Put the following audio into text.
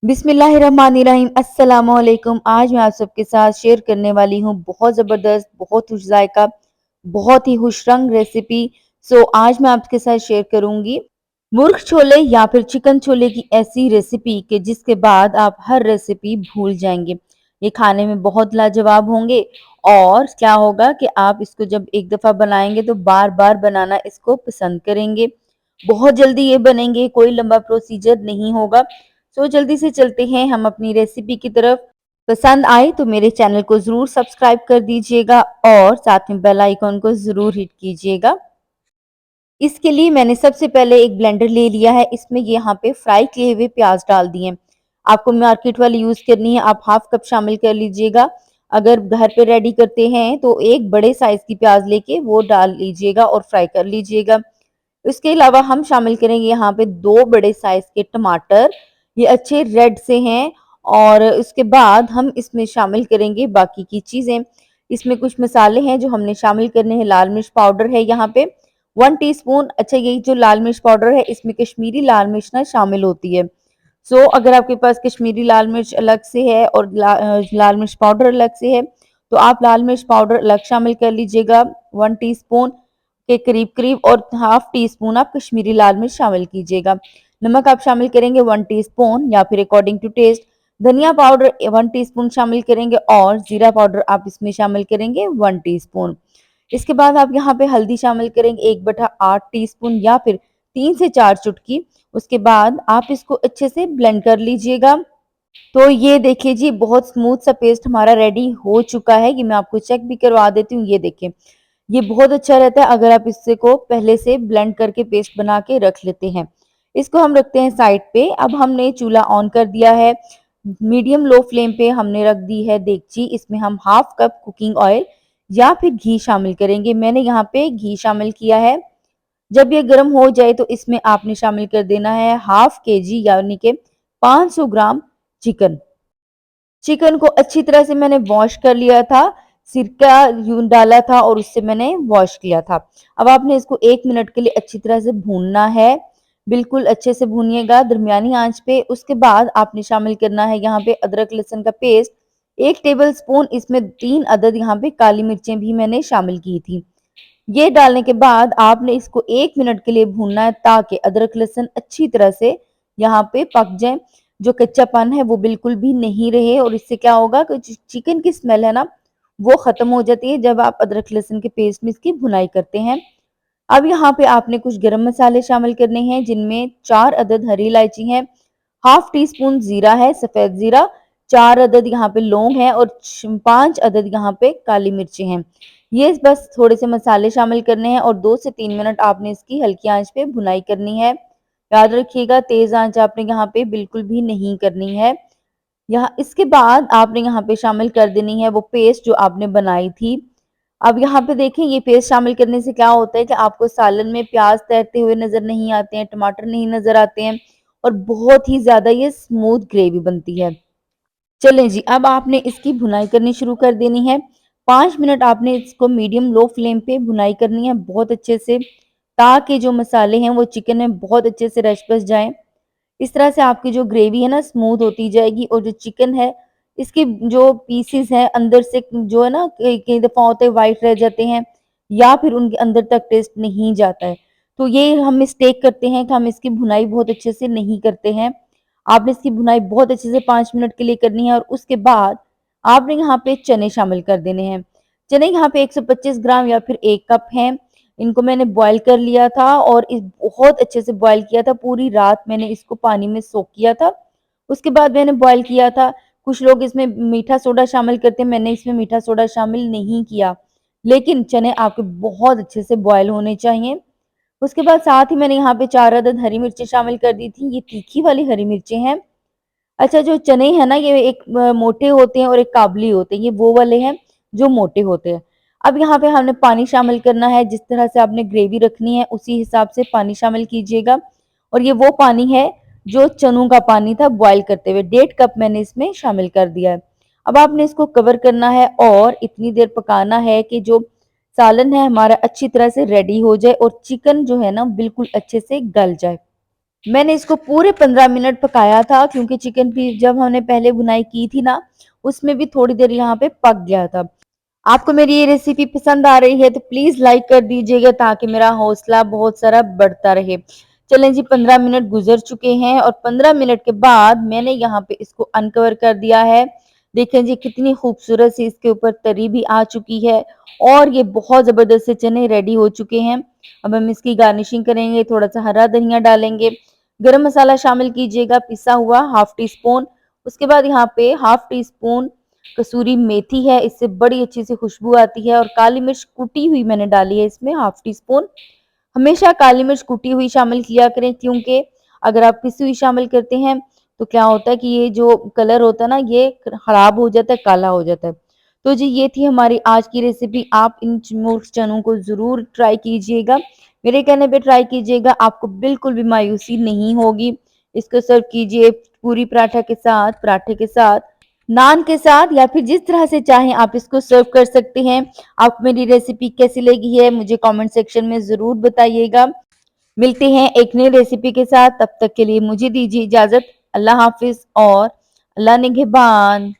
बिस्मिल्लाहिर्रहमानिर्रहीम अस्सलामुअलैकुम। आज मैं आप सबके साथ शेयर करने वाली हूँ बहुत ज़बरदस्त, बहुत खुश जायका, बहुत ही खुश रंग रेसिपी। आज मैं आपके साथ शेयर करूँगी मुर्ग छोले या फिर चिकन छोले की ऐसी रेसिपी कि जिसके बाद आप हर रेसिपी भूल जाएंगे। ये खाने में बहुत लाजवाब होंगे और क्या होगा कि आप इसको जब एक दफ़ा बनाएंगे तो बार बार बनाना इसको पसंद करेंगे। बहुत जल्दी ये बनेंगे, कोई लंबा प्रोसीजर नहीं होगा। जल्दी से चलते हैं हम अपनी रेसिपी की तरफ। पसंद आए तो मेरे चैनल को ज़रूर सब्सक्राइब कर दीजिएगा और साथ में बेल आइकॉन को ज़रूर हिट कीजिएगा। इसके लिए मैंने सबसे पहले एक ब्लेंडर ले लिया है। इसमें यहाँ पे फ्राई किए हुए प्याज डाल दिए। आपको मार्केट वाली यूज़ करनी है, आप हाफ कप शामिल कर लीजिएगा। अगर घर पे रेडी करते हैं तो एक बड़े साइज़ की प्याज लेके वो डाल लीजिएगा और फ्राई कर लीजिएगा। इसके अलावा हम शामिल करेंगे यहाँ पे 2 बड़े साइज़ के टमाटर, ये अच्छे रेड से हैं। और उसके बाद हम इसमें शामिल करेंगे बाकी की चीज़ें। इसमें कुछ मसाले हैं जो हमने शामिल करने हैं। लाल मिर्च पाउडर है यहाँ पे 1 टीस्पून। अच्छा, ये जो लाल मिर्च पाउडर है इसमें कश्मीरी लाल मिर्च ना शामिल होती है। अगर आपके पास कश्मीरी लाल मिर्च अलग से है और लाल मिर्च पाउडर अलग से है तो आप लाल मिर्च पाउडर अलग शामिल कर लीजिएगा 1 टीस्पून के करीब-करीब, और हाफ टी स्पून आप कश्मीरी लाल मिर्च शामिल कीजिएगा। नमक आप शामिल करेंगे 1 टीस्पून या फिर अकॉर्डिंग टू टेस्ट। धनिया पाउडर 1 टीस्पून शामिल करेंगे और जीरा पाउडर आप इसमें शामिल करेंगे 1 टीस्पून। इसके बाद आप यहाँ पे हल्दी शामिल करेंगे 1/8 टीस्पून या फिर 3 से 4 चुटकी। उसके बाद आप इसको अच्छे से ब्लेंड कर लीजिएगा। तो ये देखिए जी, बहुत स्मूथ सा पेस्ट हमारा रेडी हो चुका है। ये मैं आपको चेक भी करवा देती हूँ। ये देखिए, ये बहुत अच्छा रहता है अगर आप इससे को पहले से ब्लेंड करके पेस्ट बना के रख लेते हैं। इसको हम रखते हैं साइड पे। अब हमने चूल्हा ऑन कर दिया है। मीडियम लो फ्लेम पे हमने रख दी है देगची। इसमें हम हाफ कप कुकिंग ऑयल या फिर घी शामिल करेंगे। मैंने यहाँ पे घी शामिल किया है। जब ये गर्म हो जाए तो इसमें आपने शामिल कर देना है हाफ केजी यानी कि 500 ग्राम चिकन। चिकन को अच्छी तरह से मैंने वॉश कर लिया था, सिरका यूँ डाला था और उससे मैंने वॉश किया था। अब आपने इसको 1 मिनट के लिए अच्छी तरह से भूनना है, बिल्कुल अच्छे से भूनिएगा दरमियानी आँच पे। उसके बाद आपने शामिल करना है यहाँ पे अदरक लहसुन का पेस्ट 1 टेबलस्पून। इसमें 3 अदद यहाँ पे काली मिर्चें भी मैंने शामिल की थी। ये डालने के बाद आपने इसको 1 मिनट के लिए भूनना है ताकि अदरक लहसुन अच्छी तरह से यहाँ पे पक जाए। जो कच्चापन है वो बिल्कुल भी नहीं रहे और इससे क्या होगा कि चिकन की स्मेल है ना, वो खत्म हो जाती है जब आप अदरक लहसुन के पेस्ट में इसकी भुनाई करते हैं। अब यहाँ पे आपने कुछ गरम मसाले शामिल करने हैं जिनमें 4 अदद हरी इलायची है, हाफ टी स्पून जीरा है, सफेद जीरा, 4 अदद यहाँ पे लौंग है और 5 अदद यहाँ पे काली मिर्ची हैं। ये बस थोड़े से मसाले शामिल करने हैं और 2 से 3 मिनट आपने इसकी हल्की आंच पे भुनाई करनी है। याद रखिएगा तेज आंच आपने यहाँ पे बिल्कुल भी नहीं करनी है। यहाँ इसके बाद आपने यहाँ पे शामिल कर देनी है वो पेस्ट जो आपने बनाई थी। अब यहाँ पे देखें, ये पेस्ट शामिल करने से क्या होता है कि आपको सालन में प्याज तैरते हुए नजर नहीं आते हैं, टमाटर नहीं नजर आते हैं और बहुत ही ज्यादा ये स्मूथ ग्रेवी बनती है। चलें जी, अब आपने इसकी भुनाई करनी शुरू कर देनी है। 5 मिनट आपने इसको मीडियम लो फ्लेम पे भुनाई करनी है बहुत अच्छे से, ताकि जो मसाले हैं वो चिकन में बहुत अच्छे से रच बस जाएं। इस तरह से आपकी जो ग्रेवी है ना स्मूथ होती जाएगी और जो चिकन है इसके जो पीसेस हैं अंदर से जो है ना कई दफ़ा होते हैं वाइट रह जाते हैं या फिर उनके अंदर तक टेस्ट नहीं जाता है। तो ये हम मिस्टेक करते हैं कि हम इसकी भुनाई बहुत अच्छे से नहीं करते हैं। आपने इसकी भुनाई बहुत अच्छे से 5 मिनट के लिए करनी है और उसके बाद आपने यहाँ पे चने शामिल कर देने हैं। चने यहाँ पे 125 ग्राम या फिर 1 कप हैं। इनको मैंने बॉयल कर लिया था और इस बहुत अच्छे से बॉयल किया था। पूरी रात मैंने इसको पानी में सोक किया था। उसके बाद मैंने बॉयल किया था। कुछ लोग इसमें मीठा सोडा शामिल करते हैं, मैंने इसमें मीठा सोडा शामिल नहीं किया। लेकिन चने आपके बहुत अच्छे से बॉयल होने चाहिए। उसके बाद साथ ही मैंने यहाँ पे 4 अदद हरी मिर्चें शामिल कर दी थी। ये तीखी वाली हरी मिर्चें हैं। अच्छा, जो चने हैं ना ये एक मोटे होते हैं और एक काबुली होते हैं। ये वो वाले हैं जो मोटे होते हैं। अब यहाँ पे हमने पानी शामिल करना है। जिस तरह से आपने ग्रेवी रखनी है उसी हिसाब से पानी शामिल कीजिएगा। और ये वो पानी है जो चनों का पानी था बॉयल करते हुए, 1.5 कप मैंने इसमें शामिल कर दिया है। अब आपने इसको कवर करना है और इतनी देर पकाना है कि जो सालन है हमारा अच्छी तरह से रेडी हो जाए और चिकन जो है ना बिल्कुल अच्छे से गल जाए। मैंने इसको पूरे 15 मिनट पकाया था क्योंकि चिकन भी जब हमने पहले भुनाई की थी ना, उसमें भी थोड़ी देर यहाँ पे पक गया था। आपको मेरी ये रेसिपी पसंद आ रही है तो प्लीज़ लाइक कर दीजिएगा ताकि मेरा हौसला बहुत सारा बढ़ता रहे। चलें जी 15 मिनट गुज़र चुके हैं और 15 मिनट के बाद मैंने यहाँ पे इसको अनकवर कर दिया है। देखें जी कितनी खूबसूरत सी इसके ऊपर तरी भी आ चुकी है और ये बहुत ज़बरदस्त से चने रेडी हो चुके हैं। अब हम इसकी गार्निशिंग करेंगे, थोड़ा-सा हरा धनिया डालेंगे, गरम मसाला शामिल कीजिएगा पिसा हुआ हाफ टी स्पून, उसके बाद यहाँ पे हाफ टी स्पून कसूरी मेथी है, इससे बड़ी अच्छी सी खुशबू आती है और काली मिर्च कुटी हुई मैंने डाली है इसमें हाफ टी स्पून। हमेशा काली मिर्च कुटी हुई शामिल किया करें क्योंकि अगर आप पिसी हुई शामिल करते हैं तो क्या होता है कि ये जो कलर होता है ना ये खराब हो जाता है, काला हो जाता है। तो जी ये थी हमारी आज की रेसिपी। आप इन मूर्ख चनों को ज़रूर ट्राई कीजिएगा। मेरे कहने पे ट्राई कीजिएगा, आपको बिल्कुल भी मायूसी नहीं होगी। इसको सर्व कीजिए पूरी पराठा के साथ, पराठे के साथ, नान के साथ या फिर जिस तरह से चाहें आप इसको सर्व कर सकते हैं। आपको मेरी रेसिपी कैसी लगी है मुझे कमेंट सेक्शन में ज़रूर बताइएगा। मिलते हैं एक नई रेसिपी के साथ, तब तक के लिए मुझे दीजिए इजाज़त। अल्लाह हाफ़िज़ और अल्लाह निगहबान।